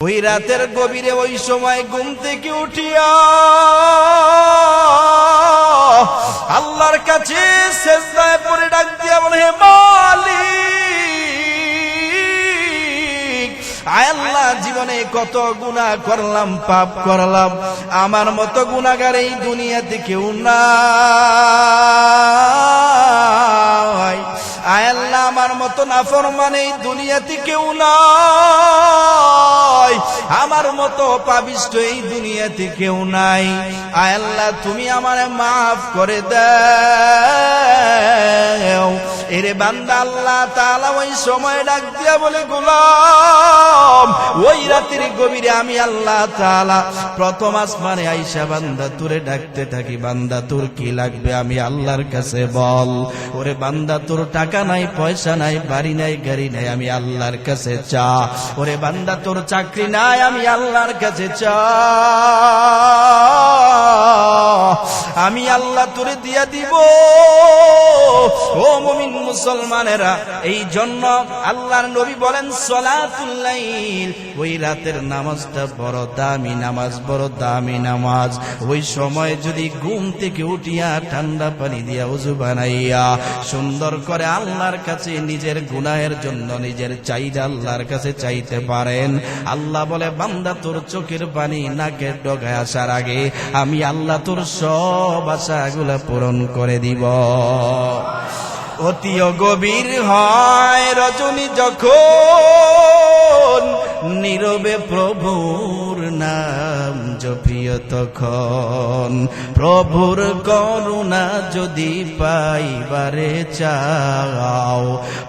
ওই রাতের গভীরে ওই সময় ঘুম থেকে উঠিয়া আল্লাহর কাছে সিজদায় পড়ে ডাক দিয়া বলে, হে মালিক, আয় আল্লাহ, জীবনে কত গুনাহ করলাম, পাপ করলাম, আমার মতো গুনাহগার এই দুনিয়াতে কেউ নাই। আয় আল্লাহ, আমার মতো নাফরমান এই দুনিয়াতে কেউ নাই, আমার মতো পাপিষ্ঠ এই দুনিয়াতে কেউ নাই। আয় আল্লাহ, তুমি আমারে মাফ করে দাও। এরে বান্দা আল্লাহ তাআলা ওই সময় ডাক দিয়া বলে, গোলাম, ওই রাতের গভীরে আমি আল্লাহ তাআলা প্রথম আসমানে আইসা বান্দা তোরে ডাকতে থাকি, বান্দা তোর কি লাগবে আমি আল্লাহর কাছে বল। ওরে বান্দা, তোর টাকা নাই, পয়সা নাই, বাড়ি নাই, গাড়ি নাই, আমি আল্লাহর কাছে চা। ওরে বান্দা, তোর চাকরি নাই, আমি আল্লাহর কাছে চা, আমি আল্লাহ তোরে দিয়া দিব। ও মুমিন মুসলমানেরা, এই জন্য আল্লাহর নবী বলেন, সালাতুল লাইল, ওই রাতের নামাজটা বড় দামি নামাজ, বড় দামি নামাজ। ওই সময় যদি ঘুম থেকে উঠিয়া ঠান্ডা পানি দিয়া ওযু বানাইয়া সুন্দর করে আল্লাহর কাছে নিজের গুনাহের জন্য নিজের চাইদা আল্লাহর কাছে চাইতে পারেন, আল্লাহ বলে, বান্দা, তোর চোখের পানি নাকের ডগায় আসার আগে আমি আল্লাহ তোর সব আশাগুলা পূরণ করে দিব। অতি গভীর হয় রজনী যখন, নীরবে প্রভুর নাম জপিও তখন, প্রভুর করুণা যদি পাইবারে চাও,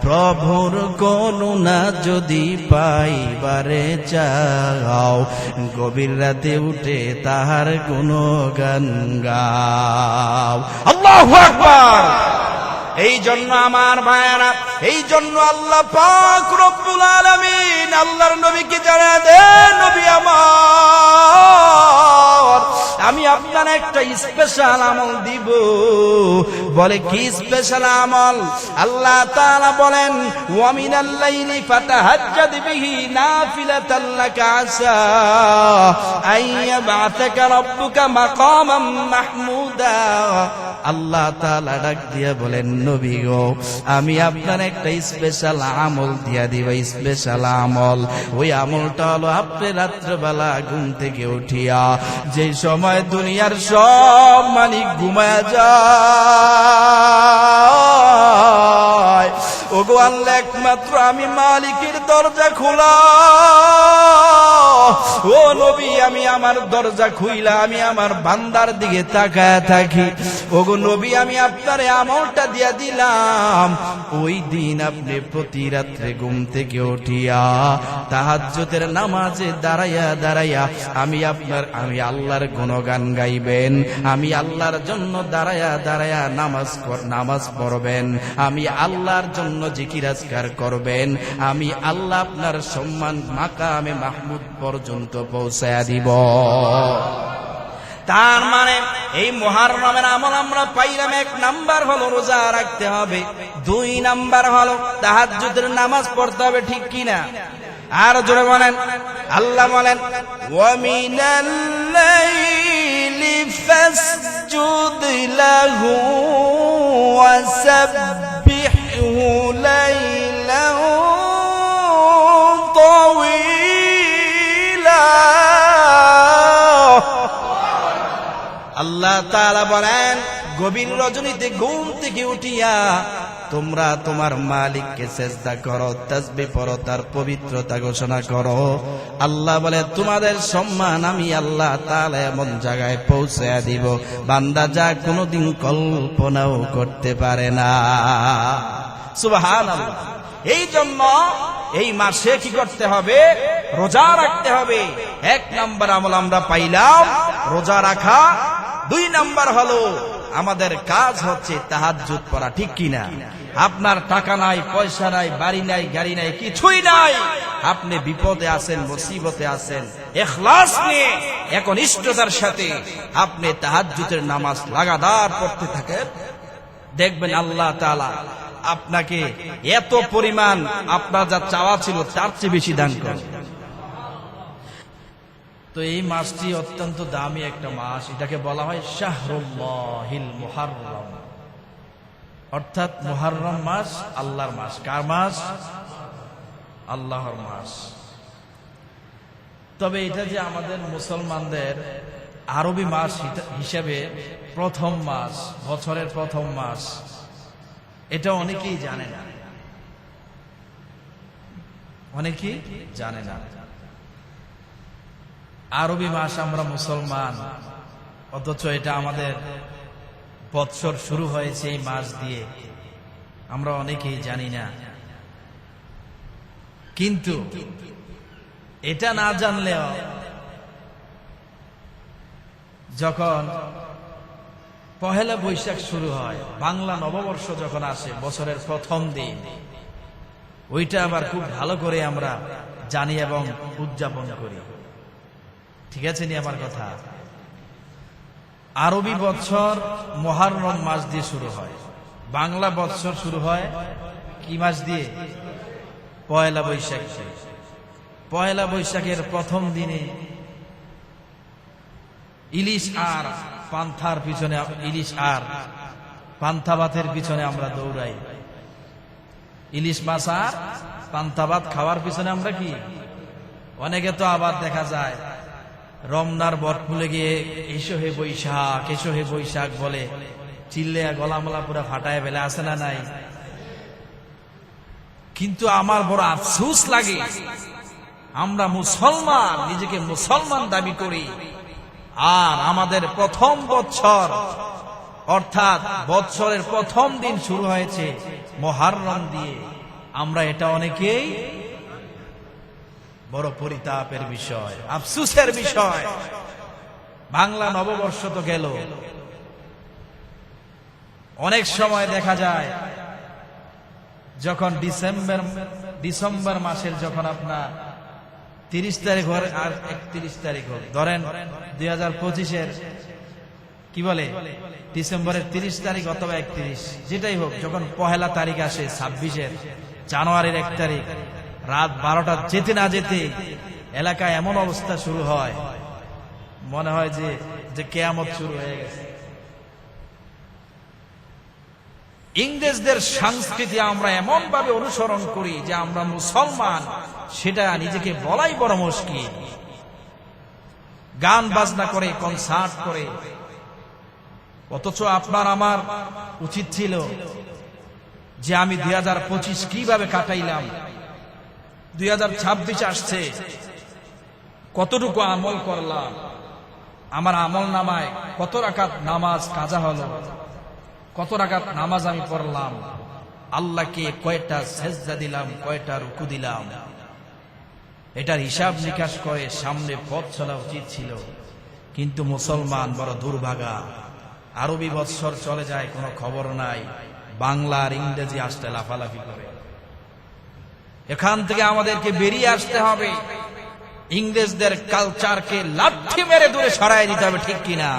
প্রভুর করুণা যদি পাইবারে চাও, গভীর রাতে উঠে তাহার গুণগান গাও। আল্লাহু আকবার। এই জন্য আমার ভাইয়েরা, এই জন্য আল্লাহ পাক রব্বুল আলামিন আল্লাহর নবীকে জানায় দেন, নবী আমার, আমি আপনার একটা স্পেশাল আমল দিব। বলে, কি স্পেশাল আমল? আল্লাহ তাআলা বলেন, ওয়া মিনাল লাইলি ফাতাহাজ্জাদ বিহি নাফিলাতান লাকা আসা আইয়াবাতাকা রাব্বুকা মাকামান মাহমুদা। আল্লাহ তাআলা ডাক দিয়া বলেন, নবী গো, আমি আপনার একটা স্পেশাল আমল দিয়া দিব, স্পেশাল আমল। ওই আমলটা হলো, আপনি রাত্রেবেলা ঘুম থেকে উঠিয়া যে সময় দুনিয়ার সব মালিক ঘুমায়া যায়, ওগো আল্লাহ, একমাত্র আমি মালিকের দরজা খোলা। ও নবী, আমি আমার দরজা খুইলা আমি আমার বান্দার দিকে তাকায় থাকি। ওগো নবী, আমি আপনার আমলটা দিয়া দিলাম। ওই দিন আপনি প্রতি রাত্রে ঘুম থেকে উঠিয়া তাহাজ্জুদের নামাজে দাঁড়াইয়া দাঁড়াইয়া আমি আল্লাহর গুণগান গাইবেন, আমি আল্লাহর জন্য দাঁড়াইয়া দাঁড়াইয়া নামাজ পড়বেন, আমি আল্লাহর জন্য জিকির আজকার করবেন, আমি আল্লাহ আপনার সম্মান মাকামে মাহমুদ পর্যন্ত পৌঁছায়া দিব। তার মানে এই মুহররমের আমল আমরা পাইলাম, 1 নাম্বার হলো রোজা রাখতে হবে, 2 নাম্বার হলো তাহাজ্জুদের নামাজ পড়তে হবে, ঠিক কিনা? আর জোরে বলেন, আল্লাহ বলেন, ওয়া মিনাল লাইলি ফাসজুদ লাহু ওয়াসাব্বিহু লাইলান তাওয়ীলা। আল্লাহ তাআলা বলেন, গভীর রজনীতে ঘুম থেকে উঠিয়া তোমরা তোমার মালিককে সেজদা করো, তাসবিহ পড়ো, তার পবিত্রতা ঘোষণা করো। আল্লাহ বলে, তোমাদের সম্মান আমি আল্লাহ তাআলা এমন জায়গায় পৌঁছে দিব, বান্দা যা কোনোদিন কল্পনাও করতে পারে না। সুবহানাল্লাহ। এই জন্য এই মাসে কি করতে হবে? রোজা রাখতে হবে। 1 নাম্বার আমল আমরা পাইলাম রোজা রাখা। 2 নাম্বার হলো আমাদের কাজ হচ্ছে তাহাজ্জুদ পড়া, ঠিক কিনা? আপনার টাকা নাই, পয়সা নাই, বাড়ি নাই, গাড়ি নাই, কিছুই নাই, আপনি বিপদে আছেন, মুসিবতে আছেন, ইখলাস নিয়ে একনিষ্ঠতার সাথে আপনি তাহাজ্জুদের নামাজ লাগাতার পড়তে থাকেন, দেখবেন আল্লাহ তাআলা আপনাকে এত পরিমাণ আপনার যা চাওয়া ছিল তার চেয়ে বেশি দান করবে। তো এই মাসটি অত্যন্ত দামি একটা মাস, এটাকে বলা হয় শাহরুল্লাহিল মুহাররম, অর্থাৎ মুহাররম মাস আল্লাহর মাস। কার মাস? আল্লাহর মাস। তবে এটা যে আমাদের মুসলমানদের আরবি মাস হিসেবে প্রথম মাস, বছরের প্রথম মাস, এটা অনেকেই জানে না, অনেকেই জানে না। আরবি মাস আমরা মুসলমান, অথচ এটা আমাদের বৎসর শুরু হয়েছে এই মাস দিয়ে, আমরা অনেকেই জানি না। কিন্তু এটা না জানলেও যখন পহেলা বৈশাখ শুরু হয়, বাংলা নববর্ষ যখন আসে, বছরের প্রথম দিন, ওইটা আবার খুব ভালো করে আমরা জানি এবং উদযাপন করি। ঠিক আছে নি আমার কথা? আরবি বৎসর মুহররম মাস দিয়ে শুরু হয়, বাংলা বৎসর শুরু হয় কি মাস দিয়ে? পয়লা বৈশাখ। পয়লা বৈশাখের প্রথম দিনে ইলিশ আর পান্থার পিছনে, ইলিশ আর পান্থা ভাতের পিছনে আমরা দৌড়াই। ইলিশ মাছ আর পান্থা ভাত খাওয়ার পিছনে আমরা কি, অনেকে তো আবার দেখা যায় রমনার বটমূলে গিয়ে এসো হে বৈশাখ, এসো হে বৈশাখ বলে চিল্লে গলামলা পুরো ফাটায় ফেলে, আসে না নাই? কিন্তু আমার বড় আফসোস লাগে, আমরা মুসলমান, নিজেকে মুসলমান দাবি করি, আর আমাদের প্রথম বৎসর অর্থাৎ বৎসরের প্রথম দিন শুরু হয়েছে মুহররম দিয়ে, আমরা এটা অনেকেই, বড় পরিতাপের বিষয়, আফসোসের বিষয়। বাংলা নববর্ষ তো গেল, অনেক সময় দেখা যায় যখন ডিসেম্বর মাসের যখন আপনার 30 তারিখ হোক আর 31 তারিখ হোক, ধরেন 2025-এর কি বলে ডিসেম্বরের 30 তারিখ অথবা 31, যেটাই হোক, যখন পহেলা তারিখ আসে 26-এর জানুয়ারির 1 তারিখ, রাত 12টা যেতে না যেতে এলাকায় এমন অবস্থা শুরু হয়, মনে হয় যে কিয়ামত শুরু হয়ে গেছে। ইংরেজদের সংস্কৃতি আমরা এমন ভাবে অনুসরণ করি যে আমরা মুসলমান, সেটা নিজেকে বলাই বড় মুশকিল। গান বাজনা করে, কনসার্ট করে, অথচ আপনার আমার উচিত ছিল যে আমি 2025 কিভাবে কাটাইলাম, 2026 আসছে, কতটুকু আমল করলাম, আমার আমল নামায় কত রাকাত নামাজ কাজা হলো, কত রাকাত নামাজ আমি পড়লাম, আল্লাহকে কয়টা সেজদা দিলাম, কয়টা রুকু দিলাম, এটার হিসাব নিকাশ করে সামনে পথ চলা উচিত ছিল। কিন্তু মুসলমান বড় দুর্ভাগা, আরবি বৎসর চলে যায়, কোনো খবর নাই, বাংলা আর ইংরেজি আসতে লাফালাফি করে। এখান থেকে আমাদেরকে বেরিয়ে আসতে হবে, ইংরেজদের কালচারকে লাঠি মেরে দূরে সরাই দিতে হবে, ঠিক কিনা?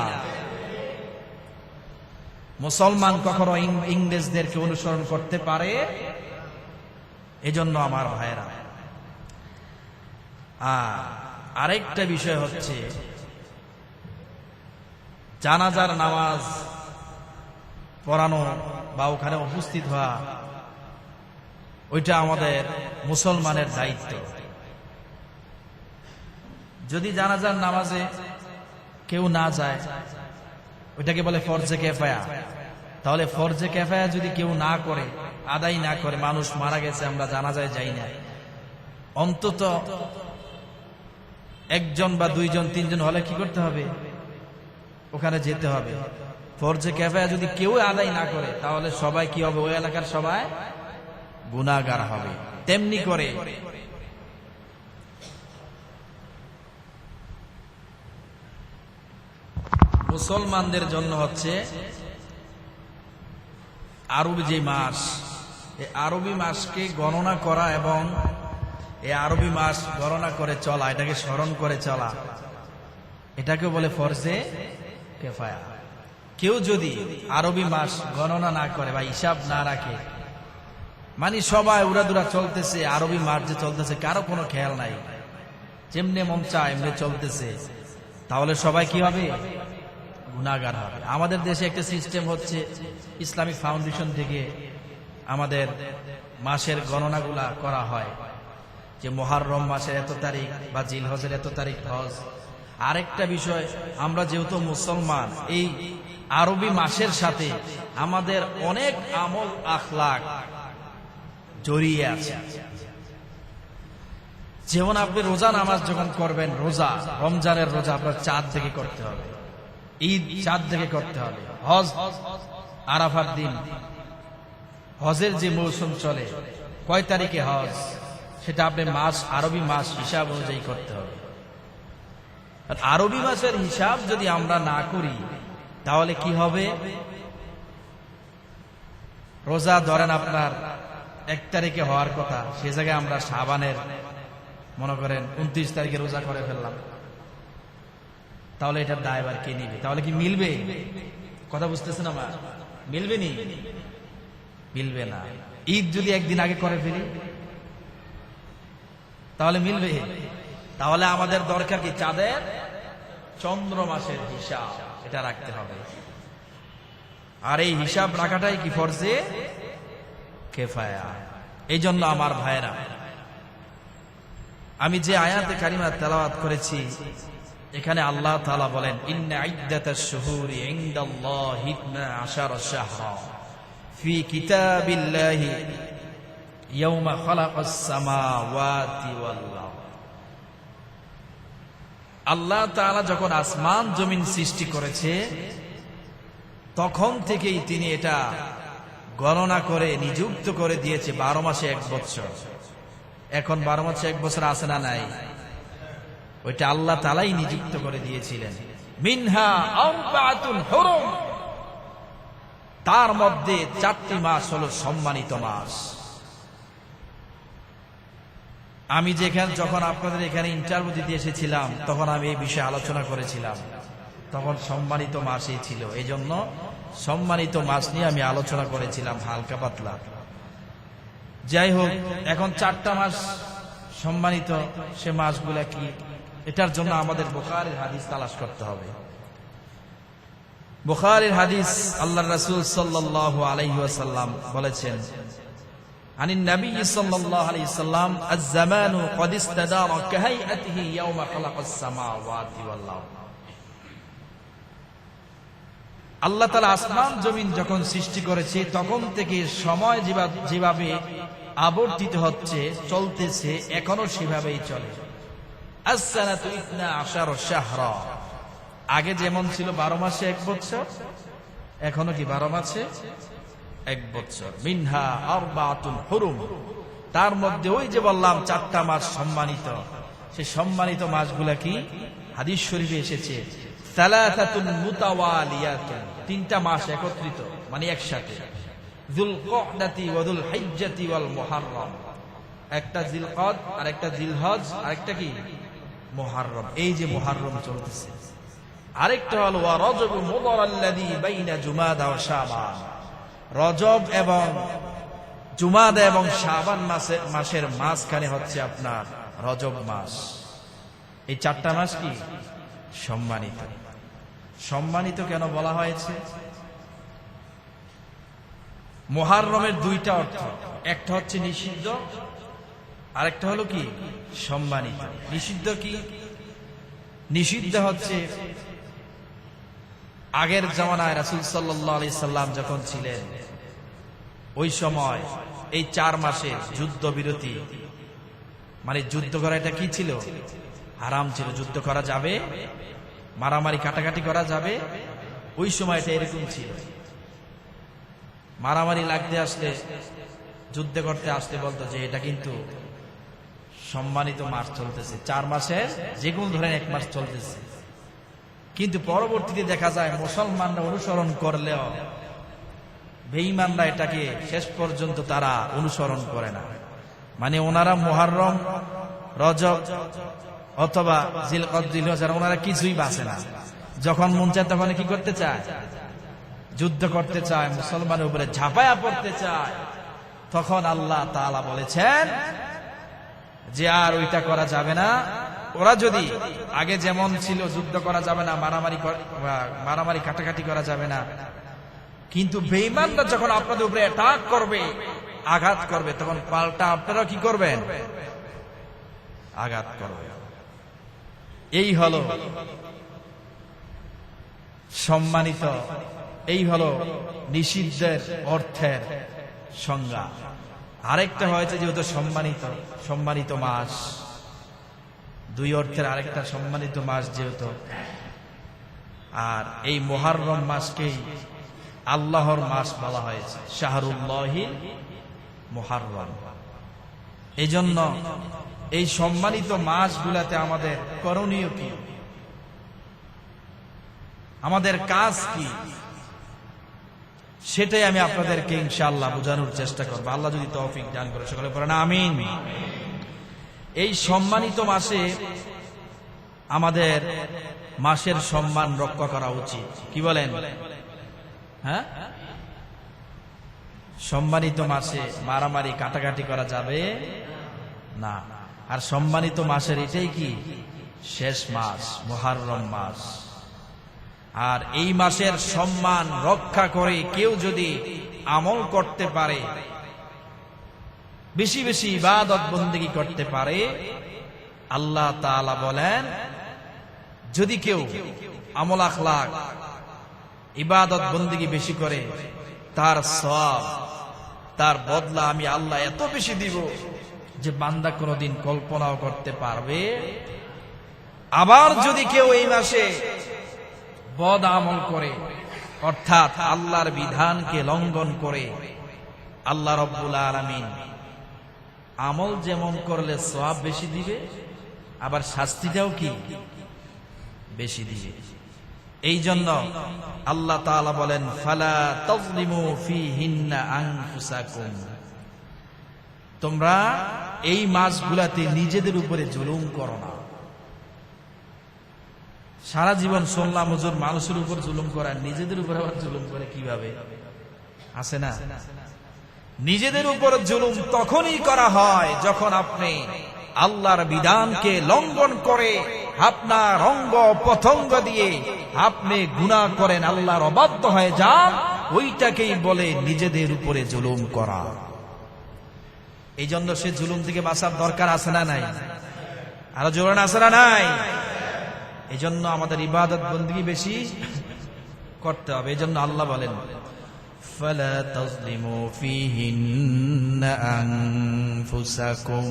মুসলমান কখনো ইংরেজদেরকে অনুসরণ করতে পারে? এজন্য আমার ভাইরা, আরেকটা বিষয় হচ্ছে জানাজার নামাজ পড়ানো বা ওখানে উপস্থিত হওয়া, ওইটা আমাদের মুসলমানের দায়িত্ব। যদি জানাজার নামাজে কেউ না যায়, ওইটাকে বলে ফরজে কিফায়া। তাহলে ফরজে কিফায়া যদি কেউ না করে, আদায় না করে, মানুষ মারা গেছে, আমরা জানাজায় যাই না, অন্তত একজন বা দুইজন তিনজন হলে কি করতে হবে? ওখানে যেতে হবে। ফরজে কিফায়া যদি কেউ আদায় না করে, তাহলে সবাই কি হবে? ওই এলাকার সবাই গুনাহগার হবে। তেমনি করে মুসলমানদের জন্য হচ্ছে আরবি যে মাস, এই আরবি মাসকে গণনা করা এবং এই আরবি মাস গণনা করে চলা, এটাকে স্মরণ করে চলা, এটাকে বলে ফরজে কিফায়া। কেউ যদি আরবি মাস গণনা না করে বা হিসাব না রাখে, মানে সবাই উড়াদুরা চলতেছে, আরবি মাস যে চলতেছে কারো কোনো খেয়াল নাই, যেমনে মন চায় এমনি চলতেছে, তাহলে সবাই কি হবে? গুনাহগার হবে। আমাদের দেশে একটা সিস্টেম হচ্ছে, ইসলামিক ফাউন্ডেশন থেকে আমাদের মাসের গণনাগুলা করা হয়, যে মুহররম মাসের এত তারিখ বা জিলহজের এত তারিখ হজ। আরেকটা বিষয়, আমরা যেহেতু মুসলমান, এই আরবি মাসের সাথে আমাদের অনেক আমল আখলাক জড়িয়ে আছে। যেমন আপনি রোজা নামাজ যখন করবেন, রোজা রমজানের রোজা আপনার চাঁদ থেকে করতে হবে, ঈদ চাঁদ থেকে করতে হবে। হজ আরাফার দিন, হজের যে মৌসুম চলে, কয় তারিখে হজ, সেটা আপনি মাস আরবি মাস হিসাব অনুযায়ী করতে হবে। আর আরবি মাসের হিসাব যদি আমরা না করি তাহলে কি হবে? রোজা ধরেন আপনার 1 তারিখে হওয়ার কথা, সে জায়গায় আমরা শাবানের মনে করেন 29 তারিখে রোজা করে ফেললাম, তাহলে এটার দায়ভার কে নিবে? তাহলে কি মিলবে? কথা বুঝতেছেন আমার? মিলবে নি? মিলবে না। ঈদ যদি একদিন আগে করে ফেলি তাহলে মিলবে? তাহলে আমাদের দরকার কি? চাঁদের চন্দ্র মাসের হিসাব, এটা রাখতে হবে। আর এই হিসাব রাখাটাই কি ফরজে কিফায়া। এই জন্য আমার ভাইরা, আমি যে আয়াতে কারিমা তেলাওয়াত করেছি, এখানে আল্লাহ তাআলা বলেন, ইন্না ইদ্দাতাশ শুহুরি ইনদাল্লাহি 12 শাহরা ফি কিতাবিল্লাহি ইয়াওমা খালাকাস সামাওয়াতি ওয়াল আরদ। আল্লাহ তাআলা যখন আসমান জমিন সৃষ্টি করেছে, তখন থেকেই তিনি এটা গণনা করে নিযুক্ত করে দিয়েছে 12 মাসে 1 বছর। এখন 12 মাসে 1 বছর আছে না নাই? ওইটা আল্লাহ তাআলাই নিযুক্ত করে দিয়েছিলেন। মিনহা আরবাতুন হুরুম, তার মধ্যে 4টি মাস হলো সম্মানিত মাস। আমি যখন আপনাদের এখানে ইন্টারভিউ দিতে এসেছিলাম, তখন আমি এই বিষয়ে আলোচনা করেছিলাম। তখন সম্মানিত মাসই ছিল, এই জন্য সম্মানিত মাস নিয়ে আমি আলোচনা করেছিলাম হালকা পাতলা। যাই হোক, এখন 4টা মাস সম্মানিত, সে মাসগুলা কি? এটার জন্য আমাদের বুখারীর হাদিস তালাশ করতে হবে। বুখারীর হাদিস, আল্লাহর রাসূল সাল্লাল্লাহু আলাইহি ওয়াসাল্লাম বলেছেন, আনিন নবী সাল্লাল্লাহু আলাইহি ওয়াসাল্লাম, আয-জামানু ক্বাদ ইসতাদারা কাহাইআতিহি ইয়াওমা খালাকাস সামাওয়াতি ওয়াল আরদ। আল্লাহ তাআলা আসমান জমিন যখন সৃষ্টি করেছে, তখন থেকে সময় যেভাবে আবর্তিত হচ্ছে, চলতেছে, এখনো সেভাবেই চলে। as-sanatu 12 শাহরা, আগে যেমন ছিল 12 মাসে 1 বছর, এখনো কি 12 মাসে 1 বছর। মিনহা আরবাতুন হুরুম, তার মধ্যে ওই যে বললাম 4টা মাস সম্মানিত। সেই সম্মানিত মাসগুলা কি? হাদিস শরীফে এসেছে, সালাসাতুন মুতাওয়ালিয়াতুন, 3টা মাস একত্রিত, মানে একসাথে। যুলকআদাতি ওয়া যুলহিজ্জাতি ওয়াল মুহররম, একটা জিলকদ আর একটা জিলহজ আর একটা কি? মুহররম। এই যে মুহররম চলতেছে। আরেকটা হলো ওয়া রজব মুদার আল্লাযী বাইনা জুমাদা ওয়া শাবান, রজব এবং জুমাদা এবং শাবান মাসের মাঝখানে হচ্ছে আপনার রজব মাস। এই 4টা মাস কি? সম্মানিত। সম্মানিত কেন বলা হয়েছে? মুহররমের 2টা অর্থ, একটা হচ্ছে নিষিদ্ধ, আরেকটা হলো কি? সম্মানিত। নিষিদ্ধ কি? নিষিদ্ধ হচ্ছে আগের জামানায় রাসূল সাল্লাল্লাহু আলাইহি সাল্লাম যখন ছিলেন, ওই সময় এই 4 মাসে যুদ্ধ বিরতি, মানে যুদ্ধ করা এটা কি ছিল? হারাম ছিল। যুদ্ধ করা যাবে, মারামারি কাটাকাটি করা যাবে, ওই সময় এটা এরকম ছিল। মারামারি লাগতে আসলে, যুদ্ধ করতে আসতে বলতো যে এটা কিন্তু সম্মানিত মাস চলতেছে, 4 মাসের যে কোনো ধরেন 1 মাস চলতেছে। কিন্তু পরবর্তীতে দেখা যায় মুসলমানরা অনুসরণ করলেও বেঈমানরা এটাকে শেষ পর্যন্ত তারা অনুসরণ করে না। মানে ওনারা মুহররম, রজব অথবা জিলকদ, জিলহজ, ওনারা কিছুই বাঁচে না। যখন মন চায় তখন কি করতে চায়? যুদ্ধ করতে চায়, মুসলমানের উপরে ঝাঁপায়া পড়তে চায়। তখন আল্লাহ তাআলা বলেছেন যে আর ওইটা করা যাবে না, ওরা যদি আগে যেমন ছিল, যুদ্ধ করা যাবে না, মারামারি কাটাকাটি করা যাবে না, কিন্তু বেঈমানরা যখন আপনাদের উপরে অ্যাটাক করবে, আঘাত করবে, তখন পাল্টা আপনারা কি করবেন? আঘাত করবে। এই হলো সম্মানিত, এই হলো নিষিদ্ধের অর্থের সংজ্ঞা। আরেকটা হয়েছে যেহেতু সম্মানিত মাস, দুই অর্থের আরেকটা সম্মানিত মাস যেহেতু। আর এই মুহররম মাসকেই আল্লাহর মাস বলা হয়েছে, শাহরুল্লাহিল মুহররম। এই জন্য এই সম্মানিত মাসগুলাতে আমাদের করণীয় কি, আমাদের কাজ কি, সেটাই আমি আপনাদেরকে ইনশাআল্লাহ বোঝানোর চেষ্টা করব, আল্লাহ যদি তৌফিক দান করে। সকলে পড়েন আমিন। এই সম্মানিত মাসে আমাদের মাসের সম্মান রক্ষা করা উচিত, কি বলেন? হ্যাঁ, সম্মানিত মাসে মারামারি কাটাকাটি করা যাবে না। আর সম্মানিত মাসের এটাই কি শেষ মাস, মুহররম মাস। আর এই মাসের সম্মান রক্ষা করে কেউ যদি আমল করতে পারে, বেশি বেশি ইবাদত বন্দেগী করতে পারে, আল্লাহ তাআলা বলেন যদি কেউ আমল আখলাক ইবাদত বন্দেগী বেশি করে, তার সওয়াব, তার বদলা আমি আল্লাহ এত বেশি দিব যে বান্দা কোনদিন কল্পনাও করতে পারবে। আবার যদি কেউ এই মাসে বদ আমল করে, অর্থাৎ আল্লাহর বিধানকে লঙ্ঘন করে, আল্লাহ রাব্বুল আলামিন আমল যেমন করলে সওয়াব বেশি দিবে, আবার শাস্তিটাও কি বেশি দিবে। এই জন্য আল্লাহ তাআলা বলেন ফালা তাযলিমু ফীহিন্না আনফুসাকুম, তোমরা এই মাসগুলাতে নিজেদের উপরে জুলুম করো না। সারা জীবন শুনলাম হুজুর মানুষের উপর জুলুম করা, নিজেদের উপর আবার জুলুম করে কিভাবে? আছে না? নিজেদের উপর জুলুম তখনই করা হয় যখন আপনি আল্লাহর বিধানকে লঙ্ঘন করে আপনার অঙ্গ প্রত্যঙ্গ দিয়ে আপনি গুনাহ করেন, আল্লাহর অবাধ্য হয়ে যান, ওইটাকেই বলে নিজেদের উপরে জুলুম করা। এই জন্য সে জুলুম থেকে বাঁচার দরকার আছে না নাই? আরো জোরে আছে না নাই? এই জন্য আমাদের ইবাদত বন্দেগী বেশি করতে হবে। এই জন্য আল্লাহ বলেন ফালা তাযলিমু ফীহিন্না আনফুসাকুম।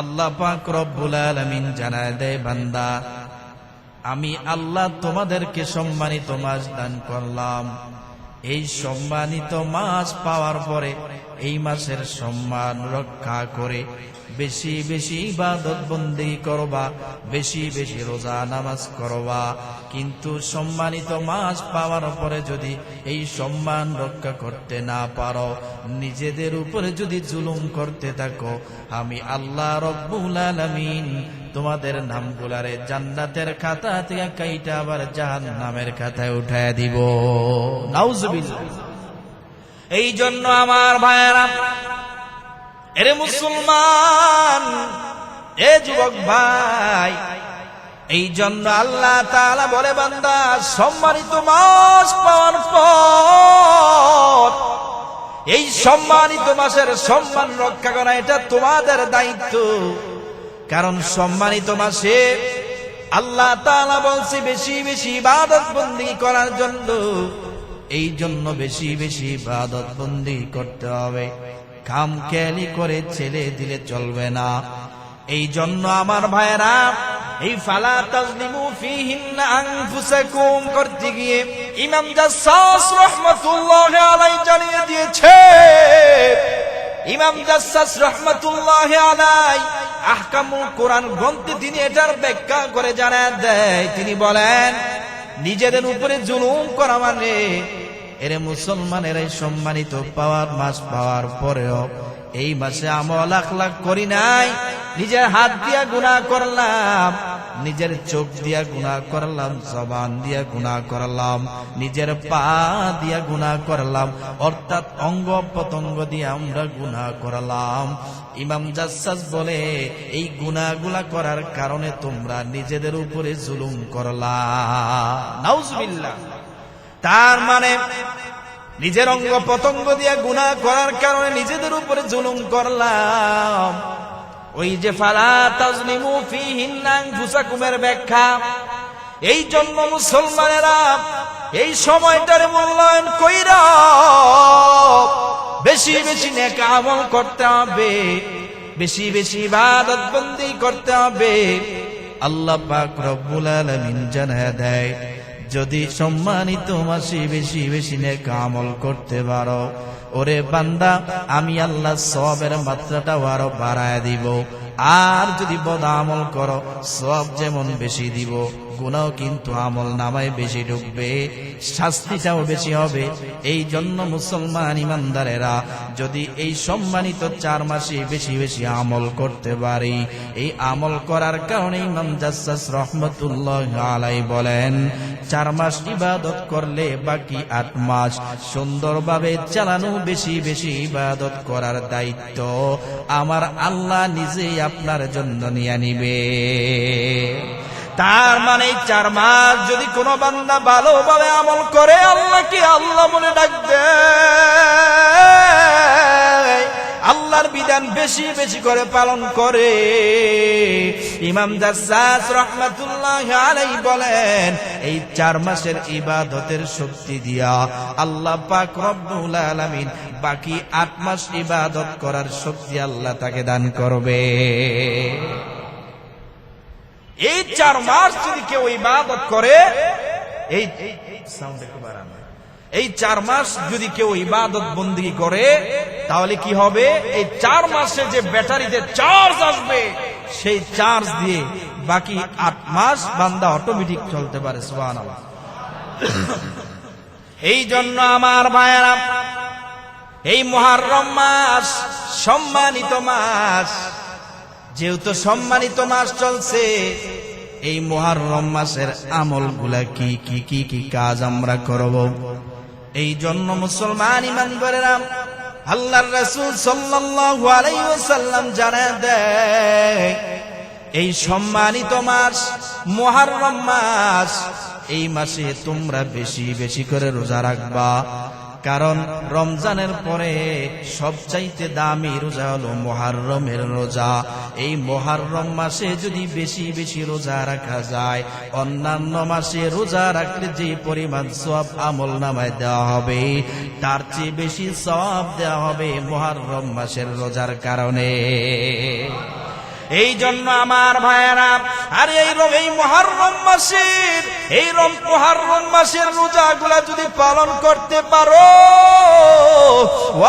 আল্লাহ পাক রব্বুল আলামিন জানায় দেয়, বান্দা আমি আল্লাহ তোমাদেরকে সম্মানিত মাস দান করলাম। এই সম্মানিত মাস পাওয়ার পরে এই মাসের সম্মান রক্ষা করে বেশি বেশি ইবাদত বন্দেগী করবা, বেশি বেশি রোজা নামাজ করবা। কিন্তু সম্মানিত মাস পাওয়ার পরে যদি এই সম্মান রক্ষা করতে না পারো, নিজেদের উপরে যদি জুলুম করতে থাকো, আমি আল্লাহ রব্বুল আলামিন তোমাদের নামগুলারে জান্নাতের খাতা থেকে কাইটা আবার জাহান্নামের খাতায় উঠায় দিব। নাউজুবিল্লাহ। এই জন্য আমার ভাইয়েরা, এরে মুসলমান, এ যুবক ভাই, এই জন্য আল্লাহ তাআলা বলে বান্দা সম্মানিত মাস পাওয়ার পর এই সম্মানিত মাসের সম্মান রক্ষা করা এটা তোমাদের দায়িত্ব। কারণ সম্মানিত মাসে আল্লাহ তাআলা বলছে বেশি বেশি ইবাদত বন্দেগী করার জন্য। এই জন্য বেশি বেশি ইবাদত বন্দেগী করতে হবে, খামখেয়ালি করে ছেড়ে দিলে চলবে না। এই জন্য আমার ভাইয়েরা, এই ফালা তাযলিমু ফীহিন্না আনফুসাকুম করতে গিয়ে ইমাম জাসসাস রাহমাতুল্লাহি আলাইহি জানিয়ে দিয়েছে, ইমাম জাসসাস রাহমাতুল্লাহি আলাইহি আহকামুল কোরআন গ্রন্থে তিনি এটার ব্যাখ্যা করে জানায় দেয়। তিনি বলেন নিজেদের উপরে জুলুম করা মানে, এরে মুসলমানের এই সম্মানিত পাওয়ার মাস পাওয়ার পরেও এই মাসে আমল আখলাক করি নাই, নিজের হাত দিয়া গুনাহ করলাম, নিজের চোখ দিয়া গুনাহ করলাম, জবান দিয়া গুনাহ করলাম, নিজের পা দিয়া গুনাহ করলাম, অর্থাৎ অঙ্গ প্রত্যঙ্গ দিয়ে আমরা গুনাহ করলাম। ইমাম জাসসাস বলে এই গুনাহগুলা করার কারণে তোমরা নিজেদের উপরে জুলুম করলা। নাউজুবিল্লাহ। তার মানে নিজের অঙ্গ প্রত্যঙ্গ দিয়ে গুনাহ করার কারণে নিজেদের উপরে জুলুম করলাম। ওই যে ফালা তাজলিমু ফিহিন্না আনফুসাকুমের ব্যাখ্যা। এই জন্য মুসলমানেরা এই সময়টার মূল্যায়ন কইরা বেশি বেশি নেক আমল করতে হবে, বেশি বেশি ইবাদত বন্দি করতে হবে। আল্লাহ পাক রব্বুল আলামিন জানায়া দেয়, যদি সম্মানিত মাসে বেশি বেশি নেক আমল করতে পারো, ওরে বান্দা আমি আল্লাহ সওয়াবের মাত্রাটাও আরো বাড়ায় দিব। আর যদি বদ আমল করো, সওয়াব যেমন বেশি দিব, গুনাহ কিন্তু আমল নামায় বেশি ঢুকবে, শাস্তিটাও বেশি হবে। এই জন্য মুসলমান ইমানদারেরা যদি এই সম্মানিত 4 মাসে বেশি বেশি আমল করতে পারি, এই আমল করার কারণে ইমাম জাসসাস রহমতুল্লাহ আলাইহি বলেন 4 মাস ইবাদত করলে বাকি 8 মাস সুন্দরভাবে চালানো, বেশি বেশি ইবাদত করার দায়িত্ব আমার আল্লাহ নিজেই আপনার জন্য নিয়ে নিবে। তার মানে 4 মাস যদি কোনো বান্দা ভালোভাবে আমল করে, আল্লাহকে আল্লাহ বলে ডাকবে, আল্লাহর বিধান বেশি বেশি করে পালন করে। ইমাম জাসসাস রাহমাতুল্লাহ আলাইহি বলেন, এই 4 মাসের ইবাদতের শক্তি দিয়া আল্লাহ পাক রব্বুল আলামিন বাকি 8 মাস ইবাদত করার শক্তি আল্লাহ তাকে দান করবে। এই 4 মাস যদি কেউ ইবাদত করে, এই সাউন্ড একটু বাড়ানো, এই 4 মাস যদি কেউ ইবাদত বন্দেগী করে, তাহলে কি হবে? এই 4 মাসে যে ব্যাটারিতে চার্জ আসবে, সেই চার্জ দিয়ে বাকি 8 মাস বান্দা অটোমেটিক চলতে পারে। সুবহানাল্লাহ। এই জন্য আমার ভাইয়েরা, এই মুহররম মাস সম্মানিত মাস, যেহেতু সম্মানিত মাস চলছে, এই মুহররম মাসের আমলগুলা কি কি কি কি কাজ আমরা করব। এই জন্য মুসলমান ইমানদারেরা, আল্লাহর রাসূল সাল্লাল্লাহু আলাইহি ওয়াসাল্লাম জানায় দেয়, এই সম্মানিত মাস মুহররম মাস, এই মাসে তোমরা বেশি বেশি করে রোজা রাখবা। কারণ রমজানের পরে সবচাইতে দামি রোজা হলো মুহররমের রোজা। এই মুহররম মাসে যদি বেশি বেশি রোজা রাখা যায়, অন্যান্য মাসে রোজা রাখলে যে পরিমাণ সওয়াব আমল নামায় দেওয়া হবে, তার চেয়ে বেশি সওয়াব দেওয়া হবে মুহররম মাসের রোজার কারণে। এই জন্য আমার ভাইয়েরা, আর এই মুহররম মাসের মুহররম মাসের রোজাগুলা যদি পালন করতে পারো,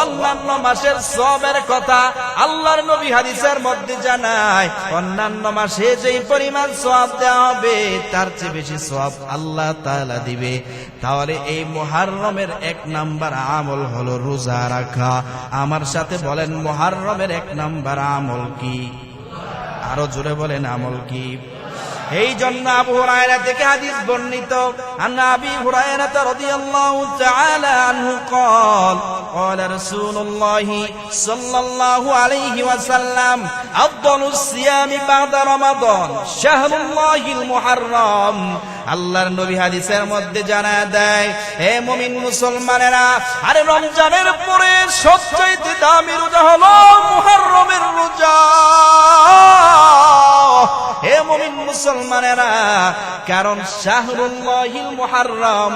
অন্যান্য মাসের সওয়াবের কথা আল্লাহর নবী হাদিসের মধ্যে জানায়, অন্যান্য মাসে যেই পরিমাণ সওয়াব দেওয়া হবে, তার চেয়ে বেশি সওয়াব আল্লাহ তাআলা দিবে। তাহলে এই মুহররমের 1 নাম্বার আমল হলো রোজা রাখা। আমার সাথে বলেন, মুহররমের 1 নাম্বার আমল কি? আরো জোরে বলেন, আমল কি? এই জন্য আবু হুরায়রা থেকে হাদিস বর্ণিত, আন আবি হুরায়রা রাদিয়াল্লাহু তাআলা আনহু قال قال رسول الله صلى الله عليه وسلم افضل الصيام بعد رمضان شهر الله المحرم। আল্লাহর নবী হাদিসের মধ্যে জানায় দেয়, হে মুমিন মুসলমানেরা, আরে রমজানের পরে সবচেয়ে দামি রোজা হলো মুহররমের রোজা। হে মুমিন মুসলমানেরা, কারণ শাহরুল্লাহিল মুহররম,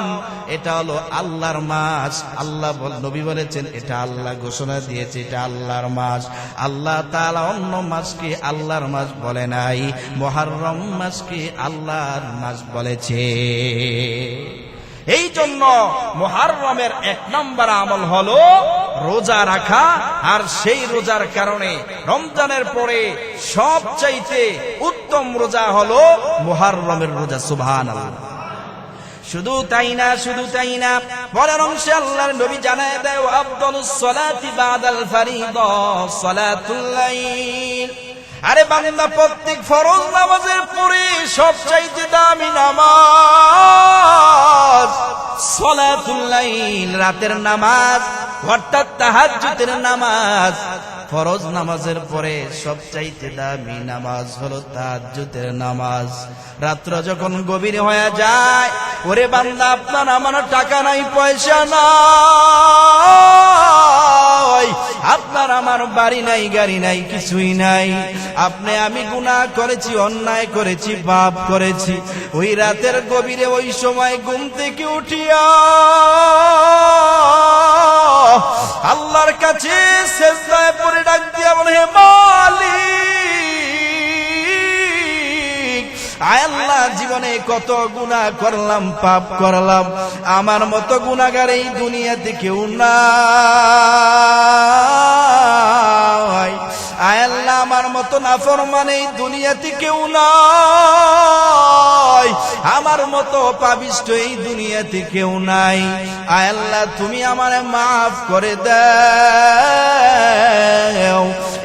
এটা হলো আল্লাহর মাস। আল্লাহ নবী বলেছেন, এটা আল্লাহ ঘোষণা দিয়েছে, এটা আল্লাহর মাস। আল্লাহ তাআলা অন্য মাসকে আল্লাহর মাস বলে নাই, মুহররম মাসকে আল্লাহর মাস বলেছে। এই জন্য মুহররমের 1 নম্বর আমল হলো রোজা রাখা। আর সেই রোজার কারণে রমজানের পরে সবচাইতে উত্তম রোজা হলো মুহররমের রোজা। সুবহানাল্লাহ। শুধু তাই না, পরের অংশে আল্লাহর নবী জানায় দেয়, আফদালুস সালাতি বাদাল ফারিদা সালাতুল লাইল। আরে বান্দা, প্রত্যেক ফরজ নামাজের পরে সবচাইতে দামি নামাজ সালাতুল লাইল, রাতের নামাজ অর্থাৎ তাহাজ্জুদের নামাজ। ফরজ নামাজের পরে সবচাইতে দামি নামাজ হলো তাহাজ্জুদের নামাজ। রাত্র যখন গভীর হয়ে যায়, ওরে বান্দা, আপনার আমার টাকা নাই, পয়সা নাই, আপনার আমার বাড়ি নাই, গাড়ি নাই, কিছুই নাই। আপনি আমি গুনাহ করেছি, অন্যায় করেছি, পাপ করেছি। ওই রাতের গভীরে ওই সময় ঘুম থেকে উঠিয়া আল্লাহর কাছে সিজদায় পড়ে ডাক দিয়া বলে, হে মালিক, আয় আল্লাহ, জীবনে কত গুনাহ করলাম, পাপ করলাম, আমার মতো গুনাহগার এই দুনিয়াতে কেউ নাই। আয় আল্লাহ, আমার মতো নাফরমান এই দুনিয়াতে কেউ নাই, আমার মতো পাপিষ্ঠ এই দুনিয়াতে কেউ নাই। আয় আল্লাহ, তুমি আমারে মাফ করে দাও।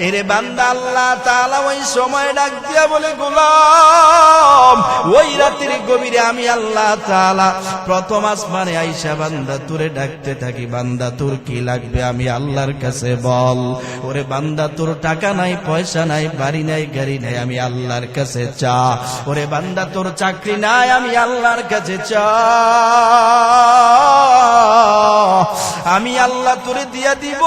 এরে বান্দা, আল্লাহ তাআলা ওই সময় ডাক দিয়া বলে, গোলাম, ওই রাতের গভীরে আমি আল্লাহ তাআলা প্রথম আসমানে আইসা বান্দা তোরে ডাকতে থাকি, বান্দা তোর কি লাগবে আমি আল্লাহর কাছে বল। ওরে বান্দা, তোর টাকা নাই, পয়সা নাই, বাড়ি নাই, গাড়ি নাই, আমি আল্লাহর কাছে চা। ওরে বান্দা, তোর চাকরি নাই, আমি আল্লাহর কাছে চা, আমি আল্লাহ তোরে দিয়া দিব।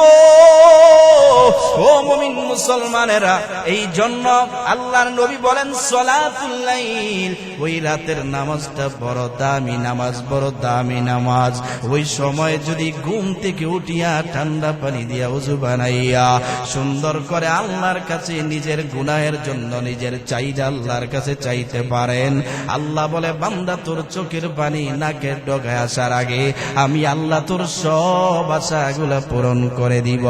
ও মুমিন মুসলমানেরা, এই জন্য আল্লাহর নবী বলেন সালাতুল লাইল, ওই রাতের নামাজটা বড় দামি নামাজ, বড় দামি নামাজ। ওই সময় যদি ঘুম থেকে উঠিয়া ঠান্ডা পানি দিয়া ওযু বানাইয়া সুন্দর করে আল্লাহর কাছে নিজের গুনাহের জন্য নিজের চাইদা আল্লাহর কাছে চাইতে পারেন, আল্লাহ বলে, বান্দা, তোর চোখের পানি নাকের ডগায় আসার আগে আমি আল্লাহ তোর সব আশাগুলা পূরণ করে দিব।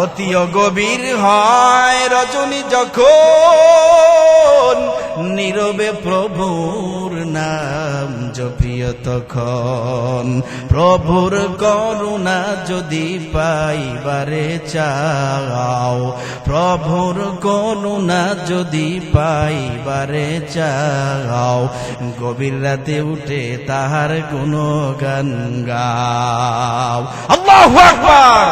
অতি গভীর হয় রজনী যখন, নীরবে প্রভুর নাম জপিও তখন, প্রভুর করুণা যদি পাইবারে চাও, প্রভুর করুণা যদি পাইবারে চাও, গভীর রাতে উঠে তাহার গুণগান গাও। আল্লাহু আকবার।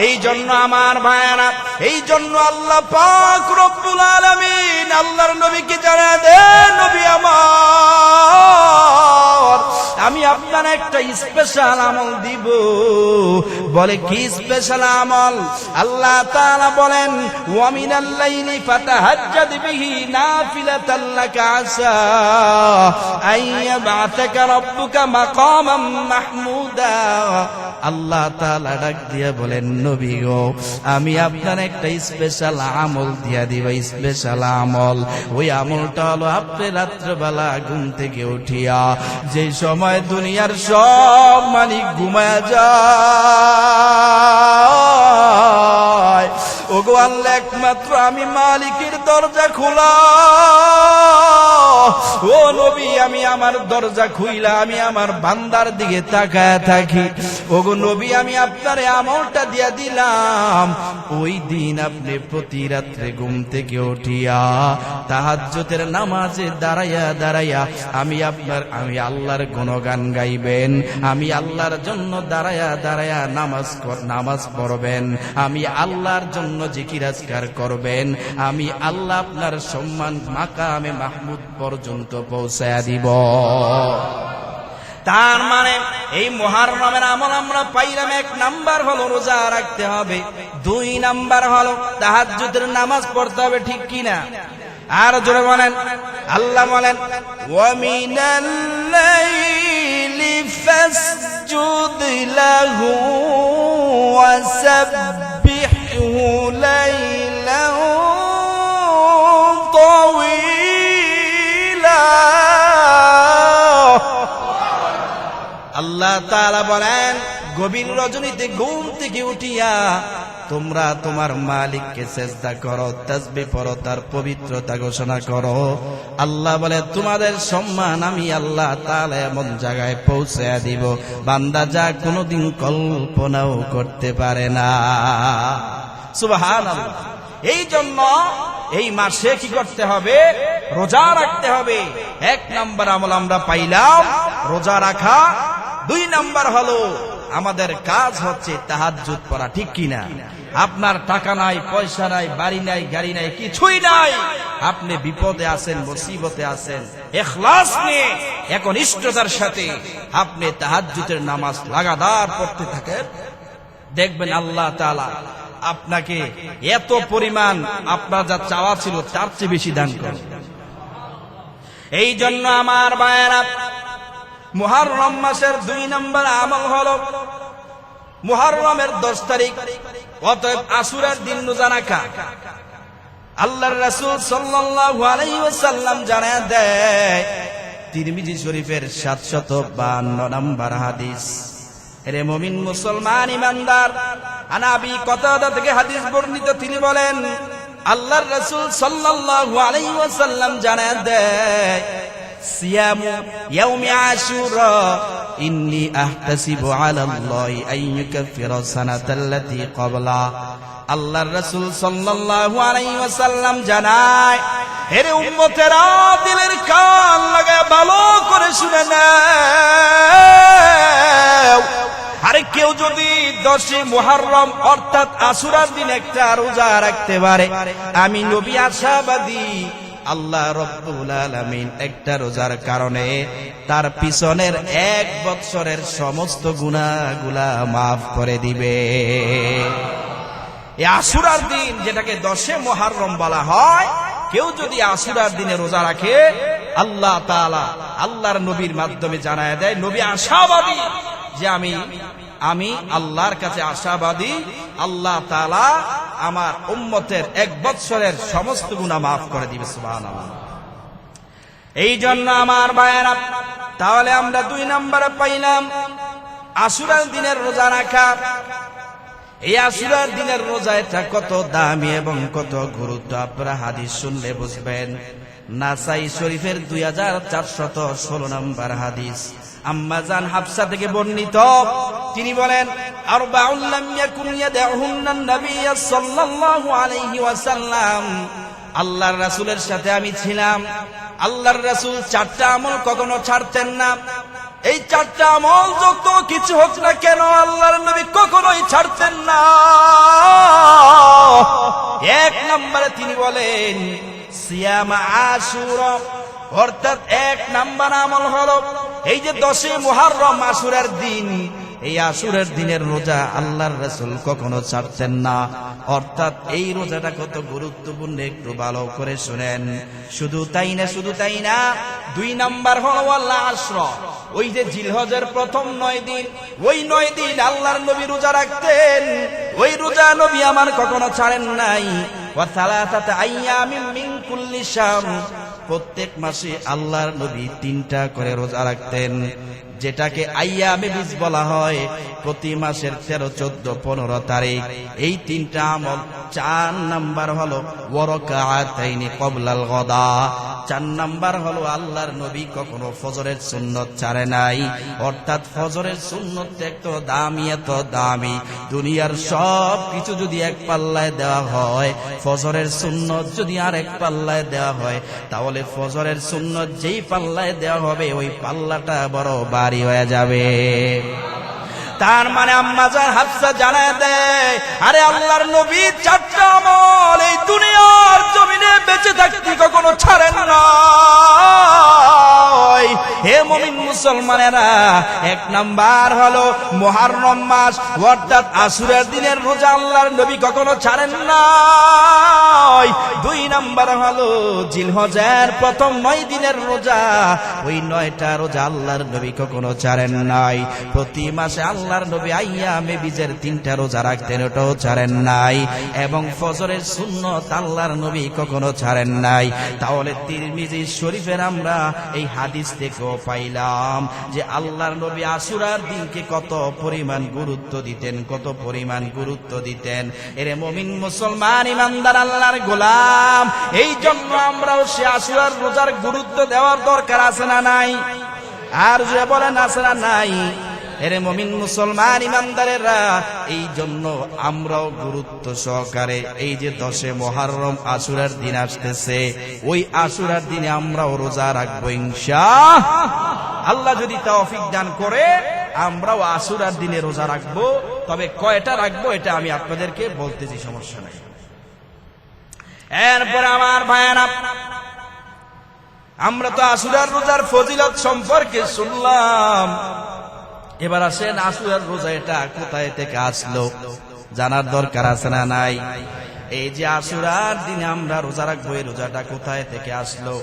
এই জন্য আমার ভাইয়েরা, এই জন্য আল্লাহ পাক রব্বুল আলামিন আল্লাহর নবীকে জানা দেন, নবী আমার, আমি আপনার একটা স্পেশাল আমল দিব। বলে, কি স্পেশাল আমল? আল্লাহ তাআলা বলেন, ওয়া মিনাল লাইলি ফাতাহাজ্জাদ বিহি নাফিলাতাল লাকা আসা আইয়াবাতাকা রাব্বুকা মাকামান মাহমুদা। আল্লাহ তাআলা ডাক দিয়া বলেন, নবী গো, আমি আপনার একটা স্পেশাল আমল দিয়া দিব, স্পেশাল আমল। ওই আমলটা হলো, আপনি রাত্রেবেলা ঘুম থেকে উঠিয়া যে সময় দুনিয়ার সব মালিক ঘুমায়া যায়, ওগো আল্লাহ, একমাত্র আমি মালিকের দরজা খোলা। ও নবী, আমি আমার দরজা খুইলা আমি আমার বান্দার দিকে তাকায় থাকি। ওগো নবী, আমি আপনার আমলটা দিয়া দিলাম। ওই দিন আপনি প্রতি রাত্রে ঘুম থেকে উঠিয়া তাহাজ্জুদের নামাজে দাঁড়াইয়া দাঁড়াইয়া আমি আল্লাহর গুণগান গাইবেন, আমি আল্লাহর জন্য দাঁড়াইয়া দাঁড়াইয়া নামাজ পড়বেন, আমি আল্লাহর জন্য জিকির আজকার করবেন, আমি আল্লাহ আপনার সম্মান মাকামে মাহমুদ পর্যন্ত পৌঁছায়া দিব। তার মানে এই মুহররমের আমল আমরা পাইলাম, 1 নাম্বার হলো রোজা রাখতে হবে, 2 নাম্বার হলো তাহাজ্জুদের নামাজ পড়তে হবে, ঠিক কি না? আর জোরে বলেন, আল্লাহ বলেন, ওয়া মিনাল লাইলি ফাসজুদ লাহু ওয়া সাব্বিহু লাইলান তাওয়ীলা। আল্লাহ তাআলা বলেন, গভীর রজনীতে ঘুম থেকে উঠিয়া তোমরা তোমার মালিককে সিজদা করো, তাসবিহ পড়ো, তার পবিত্রতা ঘোষণা করো। আল্লাহ বলে, তোমাদের সম্মান আমি আল্লাহ তাআলা এমন জায়গায় পৌঁছে দিব, বান্দা যা কোনোদিন কল্পনাও করতে পারে না। সুবহানাল্লাহ। এই জন্য এই মাসে কি করতে হবে? রোজা রাখতে হবে। 1 নাম্বার আমল আমরা পাইলাম রোজা রাখা। 2 নাম্বার হলো আমাদের কাজ হচ্ছে তাহাজ্জুদ পড়া, ঠিক কিনা? আপনার টাকা নাই, পয়সা নাই, বাড়ি নাই, গাড়ি নাই, কিছুই নাই, আপনি বিপদে আছেন, মুসিবতে আছেন, ইখলাস নিয়ে একনিষ্ঠতার সাথে আপনি তাহাজ্জুদের নামাজ লাগাতার পড়তে থাকেন, দেখবেন আল্লাহ তাআলা আপনাকে এত পরিমাণ আপনার যা চাওয়া ছিল তার চেয়ে বেশি দান করবেন। এই জন্য আমার ভাইয়েরা, মুহররম মাসের 2 নম্বর আমল হলো মুহররমের 10 তারিখ, অতএব আশুরার দিন রোজা রাখা। আল্লাহর রাসূল সাল্লাল্লাহু আলাইহি ওয়াসাল্লাম জানায় দেয়, তিরমিজি শরীফের 752 নম্বর হাদিস। এরে মুমিন মুসলমান ইমানদার, আনাবি কতাদা থেকে হাদিস বর্ণিত, তিনি বলেন আল্লাহর রাসূল সাল্লাল্লাহু আলাইহি ওয়াসাল্লাম জানায় দেয়, সিয়ামু ইয়াউমি আশুরা ইন্নী আহতাসিবু আলাল্লাহি আন ইউকাফিরা সানাতাল্লাতী ক্বাবলা। আল্লাহর রাসূল সাল্লাল্লাহু আলাইহি ওয়াসাল্লাম জানায়, হে উম্মতেরা, দিলের কান লাগায় ভালো করে শুনে নাও, আরে কেউ যদি 10 মুহররম অর্থাৎ আশুরার দিন একটা রোজা রাখতে পারে, আমি নবী আশাবাদী আল্লাহ রাব্বুল আলামিন একটা রোজার কারণে তার পিছনের 1 বৎসরের সমস্ত গুনাহগুলা মাফ করে দিবে। এই আশুরার দিন, যেটাকে 10 মুহররম বলা হয়, কেউ যদি আশুরার দিনে রোজা রাখে, আল্লাহ তাআলা আল্লাহর নবীর মাধ্যমে জানায় দেয়, নবী আশাবাদী যে আমি আল্লাহর কাছে আশাবাদী, আল্লাহ তাআলা আমার উম্মতের 1 বৎসরের সমস্ত গুনাহ মাফ করে দিবে। সুবহানাল্লাহ। এই জন্য আমার ভাইয়েরা, তাহলে আমরা 2 নম্বরে পাইলাম আশুরার দিনের রোজা রাখা। এই আশুরার দিনের রোজা এটা কত দামি এবং কত গুরুত্ব আপনারা হাদিস শুনলে বুঝবেন। নাসাই শরীফের 2416 নম্বর হাদিস, আম্মা জান হাফসা থেকে বর্ণিত, তিনি বলেন, আরবাউন লাম ইয়াকুন ইয়াদউহুন্নান নবী সাল্লাল্লাহু আলাইহি ওয়াসাল্লাম, আল্লাহর রাসূলের সাথে আমি ছিলাম, আল্লাহর রাসূল 4টা আমল কখনো ছাড়তেন না। এই 4টা আমল যত কিছু হোক না কেন, আল্লাহর নবী কখনোই ছাড়তেন না। 1 নম্বরে তিনি বলেন সিয়াম আশুরা, অর্থাৎ 1 নম্বর আমল হলো এই যে 10 মুহররম আশুরার দিন, এই আশুরার দিনের রোজা আল্লাহর রাসূল কখনো ছাড়তেন না। অর্থাৎ এই রোজাটা কত গুরুত্বপূর্ণ একটু ভালো করে শুনেন। শুধু তাই না, 2 নাম্বার হলো ওয়াল আশর, ওই যে জিলহজের প্রথম 9 দিন, ওই 9 দিন আল্লাহর নবী রোজা রাখতেন। ওই রোজা নবী আমার কখনো ছাড়েন নাই। ওয়া সালাসাতা আইয়ামিন মিন কুল্লি শাহর, প্রত্যেক মাসে আল্লাহর নবী 3টা করে রোজা রাখতেন, যেটাকে আইয়ামে বীজ বলা হয়। প্রতি মাসের 13, 14, 15 তারিখ এই 3টা আমল। 4 নাম্বার হলো ওয়ারাকাতাইনি ক্বাবলাল গাদা, 4 নাম্বার হলো আল্লাহর নবী কখনো ফজরের সুন্নত ছাড়ে নাই। অর্থাৎ ফজরের সুন্নত এত দামি, দুনিয়ার সব কিছু যদি এক পাল্লায় দেওয়া হয়, ফজরের সুন্নত যদি আর এক পাল্লায় দেওয়া হয়, তাহলে ফজরের সুন্নত যেই পাল্লায় দেওয়া হবে ওই পাল্লাটা বড় ভারী হয়ে যাবে। তার মানে আম্মা জান হাফসা জানায় দেয়, আরে আল্লাহর নবী 4টা আমল এই দুনিয়ার জমিনে বেঁচে থাকতে কখনো ছাড়েন না। হে মুমিন মুসলমানেরা, 1 নাম্বার হলো মুহররম মাস অর্থাৎ আশুরার দিনের রোজা আল্লাহর নবী কখনো ছাড়েন না। 2 নাম্বার হলো জিলহজের প্রথম 9 দিনের রোজা, ওই 9টা রোজা আল্লাহর নবী কখনো ছাড়েন নাই। প্রতি মাসে আল্লাহর নবী আইয়ামে বীজের 3টা রোজা রাখতেন, ওটাও ছাড়েন নাই। এবং ফজরের সুন্নত আল্লাহর নবী কখনো ছাড়েন নাই। তাহলে তিরমিজি শরীফের আমরা এই হাদিস থেকেও পাইলাম যে আল্লাহর নবী আশুরার দিনকে কত পরিমাণ গুরুত্ব দিতেন। এরে মুমিন মুসলমান ইমানদার আল্লাহর গোলাম, এই জন্য আমরাও সে আশুরার রোজার গুরুত্ব দেওয়ার দরকার আছে না নাই? আর যে বলেন আছে না নাই? এরে মুমিন মুসলমান ইমানদারেরা, এই জন্য আমরাও গুরুত্ব সহকারে এই যে 10 মুহররম আশুরার দিন আসতেছে, ওই আশুরার দিনে আমরাও রোজা রাখবো ইনশাআল্লাহ। যদি তৌফিক দান করে আমরাও আশুরার দিনে রোজা রাখবো। তবে কয়টা রাখবো এটা আমি আপনাদেরকে বলতেছি, সমস্যা নাই। এরপর আমার ভাইয়েরা, আমরা তো আশুরার রোজার ফজিলত সম্পর্কে শুনলাম। এবার আসেন আশুরার রোজা এটা কোথায় থেকে আসলো জানার দরকার আছে না নাই? এই যে আশুরার দিনে আমরা রোজা রাখবো, এই রোজাটা কোথায় থেকে আসলো?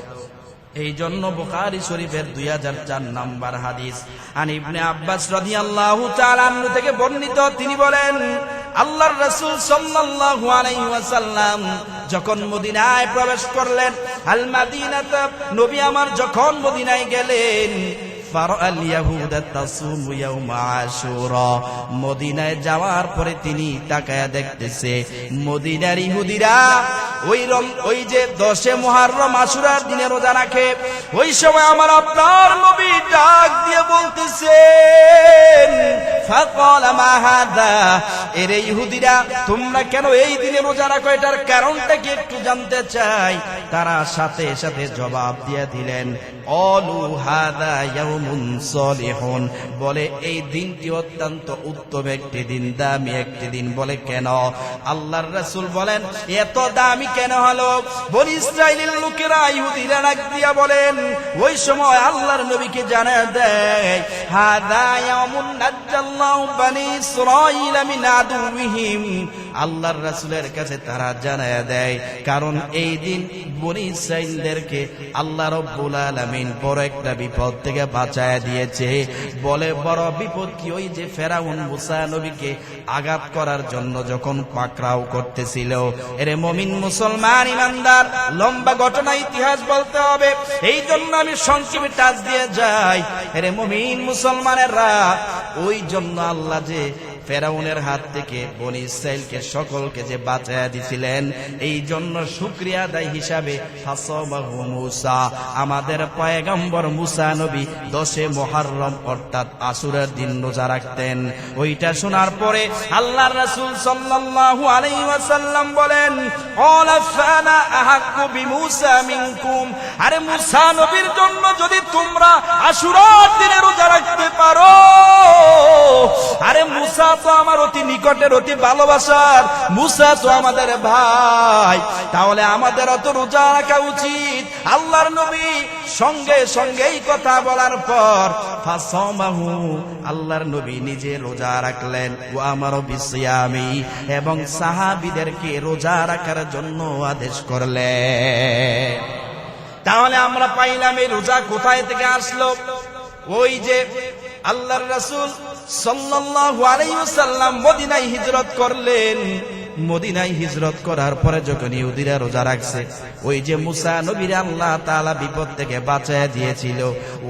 এই জন্য বুখারী শরীফের 2004 নম্বর হাদিস আন ইবনে আব্বাস রাদিয়াল্লাহু তাআলা আনহু থেকে বর্ণিত, তিনি বলেন আল্লাহর রাসূল সাল্লাল্লাহু আলাইহি ওয়াসাল্লাম যখন মদিনায় প্রবেশ করলেন, আল মাদিনাতা, নবী আমার যখন মদিনায় গেলেন, ফারাআল ইয়াহুদা তাসুমু ইয়াউমা আশুরা, মদিনায় যাওয়ার পরে তিনি তাকায়া দেখতেছে মদিনার ইহুদিরা ওই যে 10 মুহররম আশুরার দিনে রোজা রাখে। ওই সময় আমার আপনার নবী ডাক দিয়ে বলতেছেন, ফাকালা মা হাদা, এরে ইহুদিরা তোমরা কেন এই দিনে রোজা রাখো, এটার কারণটা কি একটু জানতে চাই। তারা সাথে সাথে জবাব দিয়ে দিলেন, অলু হাদা ইয়াউমুন সলিহুন, বলে এই দিনটি অত্যন্ত উত্তম একটি দিন, দামি একটি দিন। বলে কেন? আল্লাহর রাসূল বলেন এত দামি কেন হলো? বনি ইসরাইলের লোকেরা ইহুদিরা ডাক দিয়া বলেন, ওই সময় আল্লাহর নবীকে জানায় দেয়, হাদা ইয়াউমুন নাজ্জাল্লাহু বনি ইসরাইল মিন আদুবিহিম, আল্লাহর রাসূলের কাছে তারা জানায় দেয়, কারণ এই দিন বনি ইসরাইলদেরকে আল্লাহ রাব্বুল আলামিন বড় একটা বিপদ থেকে বাঁচায় দিয়েছে। বলে বড় বিপদ কি? ওই যে ফেরাউন মুসা নবীকে আঘাত করার জন্য যখন পাকড়াও করতেছিল। এরে মুমিন মুসলমান ইমানদার, লম্বা ঘটনা ইতিহাস বলতে হবে, এই জন্য আমি সংক্ষেপে টাচ দিয়ে যাই। এরে মুমিন মুসলমানেরা, ওই জন্য আল্লাহ যে ফেরাউনের হাত থেকে বনি ইসরাইলকে সকলকে যে বাঁচায়া দিছিলেন, এই জন্য শুকরিয়া আদায় হিসাবে ফাসামাহু মুসা, আমাদের পয়গম্বর মুসা নবী 10 মুহররম অর্থাৎ আশুরার দিন রোজা রাখতেন। ওইটা শোনার পরে আল্লাহর রাসূল সাল্লাল্লাহু আলাইহি ওয়াসাল্লাম বলেন, ক্বালা ফানা আহাক্কু বিমুসা মিনকুম, আরে মুসা নবীর জন্য যদি তোমরা আশুরার দিনে রোজা রাখতে পারো, আরে মুসা তো আমার অতি নিকটের, অতি ভালোবাসার, মুসা তো আমাদের ভাই, তাহলে আমাদের অত রোজা রাখা উচিত। আল্লাহর নবী সঙ্গে সঙ্গে এই কথা বলার পর ফাসামাহু, আল্লাহর নবী নিজে রোজা রাখলেন, ওয়া আমারু বিসিয়ামি, এবং সাহাবীদেরকে রোজা রাখার জন্য আদেশ করলেন। তাহলে আমরা পাইলাম এই রোজা কোথায় থেকে আসলো? ওই যে আল্লাহর রাসূল সাল্লাল্লাহু আলাইহি ওয়াসাল্লাম মদিনায় হিজরত করলেন। মদিনায় হিজরত করার পরে যখন ইহুদিরা রোজা রাখছে, ওই যে মুসা নবীর আল্লাহ তাআলা বিপদ থেকে বাঁচায় দিয়েছিল,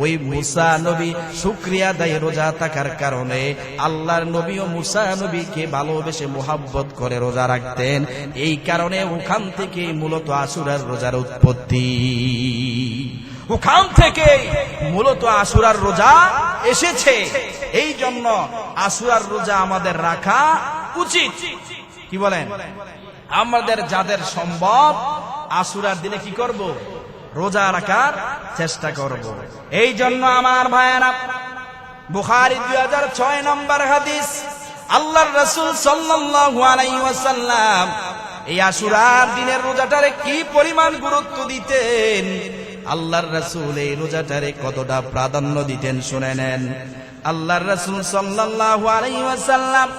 ওই মুসা নবী শুকরিয়া আদায় রোজা থাকার কারণে আল্লাহর নবী ও মুসা নবীকে ভালোবেসে মুহাব্বত করে রোজা রাখতেন। এই কারণে ওখান থেকে মূলত আশুরার রোজার উৎপত্তি, ওখান থেকে মূলত আশুরার রোজা এসেছে। এই জন্য আশুরার রোজা আমাদের রাখা উচিত। কি বলেন? আমাদের যাদের সম্ভব আশুরার দিনে কি করব? রোজা রাখার চেষ্টা করব। এই জন্য আমার ভাইয়েরা, বুখারী 2006 নম্বর হাদিস, আল্লাহর রাসূল সাল্লাল্লাহু আলাইহি ওয়াসাল্লাম এই আশুরার দিনের রোজাটারে কি পরিমাণ গুরুত্ব দিতেন, আল্লাহর রাসূল এই রোজাটারে কতটা প্রাধান্য দিতেন শুনে নেন। আল্লাহর রাসূল সাল্লাল্লাহু আলাইহি ওয়াসাল্লাম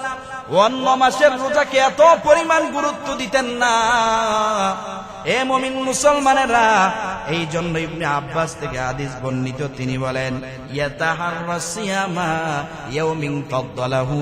অন্য মাসের রোজাকে এত পরিমাণ গুরুত্ব দিতেন না। এ মুমিন মুসলমানেরা, এই জন্য ইবনে আব্বাস থেকে হাদিস বর্ণিত, তিনি বলেন, ইয়াতাহাররাস সিয়ামা ইয়াউমিন ফাদদালাহু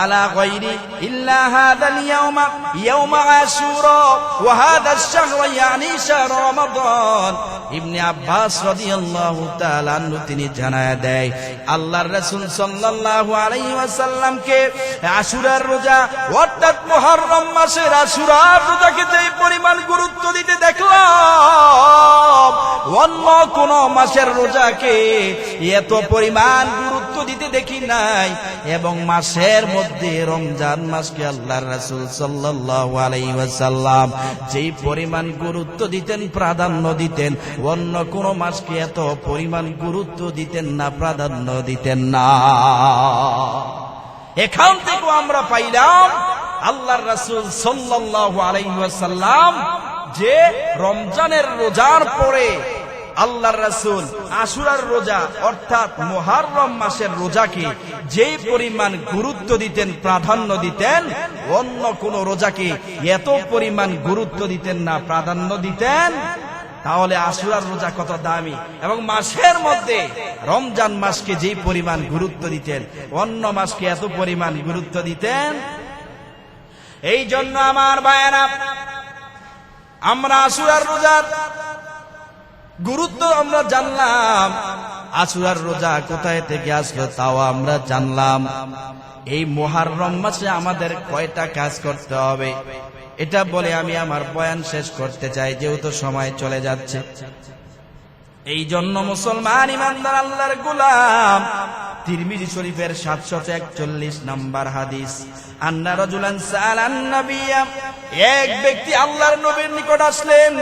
আলা গায়রি ইল্লা হাদাল ইয়াউমা ইয়াউমা আশুরা ওয়া হাদাশ শাহর ইয়ানি শাহর রমাদান। ইবনে আব্বাস রাদিয়াল্লাহু তাআলা আনহু তিনি জানায় দেয়, আল্লাহর রাসূল সাল্লাল্লাহু আলাইহি ওয়াসাল্লামকে আশুরার রোজা অর্থাৎ মুহররম মাসের আশুরার রোজাকে যে পরিমাণ গুরুত্ব দিতে দেখলাম, অন্য কোন মাসের রোজাকে এত পরিমাণ গুরুত্ব দিতে দেখি নাই। এবং মাসের মধ্যে রমজান মাসকে আল্লাহর রাসূল সাল্লাল্লাহু আলাইহি ওয়াসাল্লাম যেই পরিমাণ গুরুত্ব দিতেন, প্রাধান্য দিতেন, অন্য কোন মাসকে এত পরিমাণ গুরুত্ব দিতেন না, প্রাধান্য দিতেন না। এখান থেকে আমরা পাইলাম আল্লাহর রাসূল সাল্লাল্লাহু আলাইহি ওয়াসাল্লাম যে রমজানের রোজার পরে আল্লাহর রাসূল আশুরার রোজা অর্থাৎ মুহররম মাসের রোজাকে যেই পরিমাণ গুরুত্ব দিতেন, প্রাধান্য দিতেন, অন্য কোন রোজাকে এত পরিমাণ গুরুত্ব দিতেন না, প্রাধান্য দিতেন। তাহলে আশুরার রোজা কত দামি, এবং মাসের মধ্যে রমজান মাসকে যেই পরিমাণ গুরুত্ব দিতেন, অন্য মাসকে এত পরিমাণ গুরুত্ব দিতেন। এই জন্য আমার ভাইয়েরা, আমরা আশুরার রোজার গুরুত্ব আমরা জানলাম। আশুরার রোজা কোথায় থেকে আসলো তাও আমরা জানলাম। এই মুহররম মাসে আমাদের কয়টা কাজ করতে হবে এটা বলে আমি আমার বয়ান শেষ করতে চাই, যেহেতু সময় চলে যাচ্ছে। এই জন্য মুসলমান ইমানদার আল্লাহর গোলাম, তিরমিজি শরীফের 741 নম্বর হাদিস, আন্না রাজুলান সালান নবিয়্যা, এক ব্যক্তি আল্লাহর নবীর নিকট আসলেন।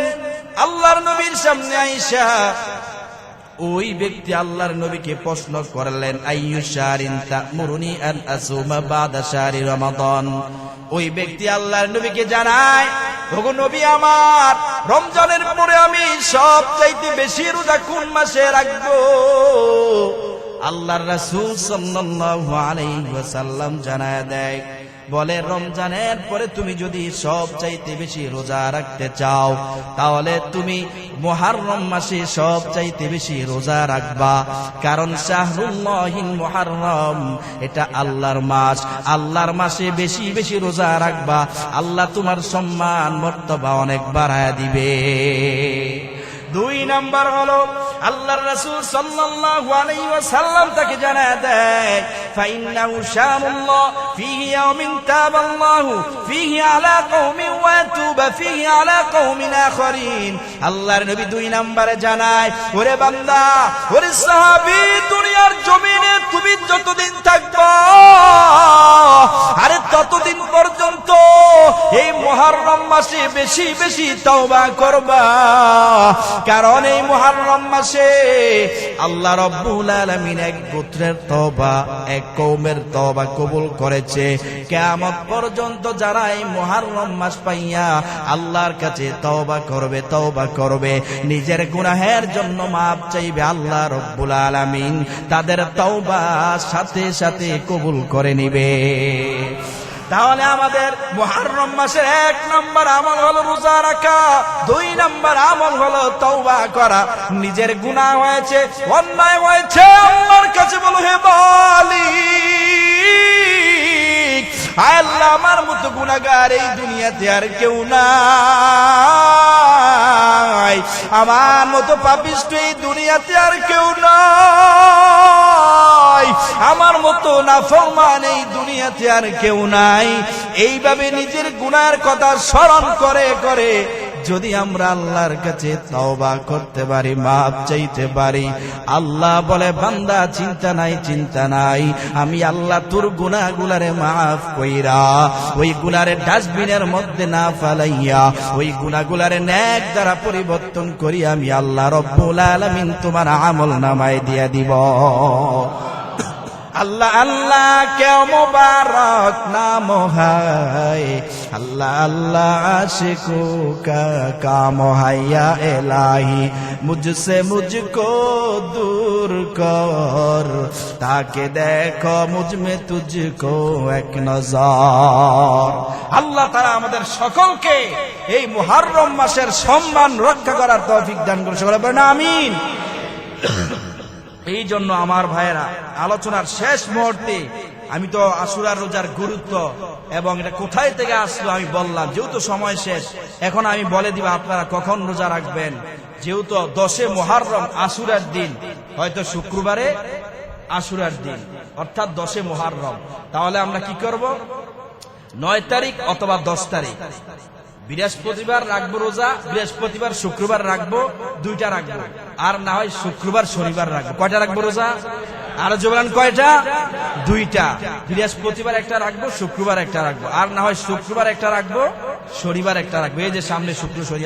আল্লাহর নবীর সামনে আয়েশা ওই ব্যক্তি আল্লাহর নবীকে প্রশ্ন করলেন, আইয়ু শাহরিন তা'মুরুনি আন আসুমা বাদা শাহরি রমাদান। ওই ব্যক্তি আল্লাহর নবীকে জানায়, ওগো নবী আমার, রমজানের পরে আমি সবচাইতে বেশি রোজা কোন মাসে রাখবো? আল্লাহর রাসূল সাল্লাল্লাহু আলাইহি ওয়াসাল্লাম জানায় দেয়, বলে রমজানের পরে তুমি যদি সবচাইতে বেশি রোজা রাখতে চাও তাহলে তুমি মুহররম মাসে সবচাইতে বেশি রোজা রাখবা। কারণ শাহরুল্লাহিল মুহররম, এটা আল্লাহর মাস। আল্লাহর মাসে বেশি বেশি রোজা রাখবা, আল্লাহ তোমার সম্মান মর্তবা অনেক বাড়ায় দিবে। 2 নাম্বার হলো আল্লাহর রাসূল সাল্লাল্লাহু আলাইহি ওয়াসাল্লাম তাকে জানায় দেয়, ফাইন্নাহু শাহরুল্লাহ ফীহি ইয়াউমিন তাবাল্লাহু ফীহি আলা কওমিন ওয়া তুবা ফীহি আলা কওমিন আখরিন। আল্লাহর নবী 2 নম্বরে জানায়, ওরে বান্দা, ওরে সাহাবী, দুনিয়ার জমিনে তুমি যতদিন থাকবা, আরে ততদিন পর্যন্ত এই মুহররম মাসে বেশি বেশি তওবা করবা। কারণ এই মুহররম মাসে আল্লাহ রাব্বুল আলামিন এক গোত্রের তওবা, এক কওমের তওবা কবুল করেছে। কিয়ামত পর্যন্ত যারা এই মুহররম মাস পাইয়া আল্লাহর কাছে তওবা করবে, নিজের গুনাহের জন্য মাপ চাইবে, আল্লাহ রাব্বুল আলামিন তাদের তওবা সাথে সাথে কবুল করে নিবে। তাহলে আমাদের মুহররম মাসের 1 নম্বর আমল হলো রোজা রাখা, 2 নম্বর আমল হলো তওবা করা। নিজের গুনাহ হয়েছে, অন্যায় হয়েছে, আল্লাহর কাছে বলো, হে মালিক, আয় আল্লাহ, আমার মতো গুনাহগার এই দুনিয়াতে আর কেউ নাই, আমার মতো পাপিষ্ঠ এই দুনিয়াতে আর কেউ নাই, আমার মতো নাফরমান এই দুনিয়াতে আর কেউ নাই। এইভাবে নিজের গুনাহের কথা স্মরণ করে করে যদি আমরা আল্লাহর কাছে তওবা করতে পারি, মাপ চাইতে পারি, আল্লাহ বলে, বান্দা চিন্তা নাই, আমি আল্লাহ তোর গুনাহগুলারে মাফ কইরা ওই গুনারে ডাস্টবিনের মধ্যে না ফালাইয়া ওই গুনাহগুলারে নেক দ্বারা পরিবর্তন করি আমি আল্লাহ রব্বুল আলামিন তোমার আমল নামায় দিয়া দিব। আল্লাহ আল্লাহ কে মুবারক নাম হায়, আল্লাহ আল্লাহ আশিকো কা কাম হায়া ইলাহি, মুঝসে মুঝকো দূর কর, তাকে দেখো মুঝমে তুঝকো এক নজর। আল্লাহ তাআলা আমাদের সকলকে এই মুহররম মাসের সম্মান রক্ষা করার তৌফিক দান করুন, সকলে বলেন আমিন। এই জন্য আমার ভাইয়েরা, আলোচনার শেষ মুহূর্তে আমি তো আশুরার রোজার গুরুত্ব এবং এটা কোথায় থেকে আসলো আমি বললাম, যেহেতু সময় শেষ, এখন আমি বলে দিব আপনারা কখন রোজা রাখবেন। যেহেতু 10 মুহররম আশুরার দিন, হয়তো শুক্রবারে আশুরার দিন অর্থাৎ 10 মুহররম, তাহলে আমরা কি করব? 9 তারিখ অথবা 10 তারিখ, বৃহস্পতিবার রাখবো রোজা, বৃহস্পতিবার শুক্রবার রাখবো, দুইটা রাখবো। আর না হয় শুক্রবার শনিবার রাখবো। কয়টা রাখবো রোজা? আরো জোরে বলেন কয়টা? দুইটা। বৃহস্পতিবার একটা রাখবো, শুক্রবার একটা রাখবো। আর না হয় শুক্রবার একটা রাখবো, শনিবার একটা রাখবো। এই যে সামনে শুক্র শনি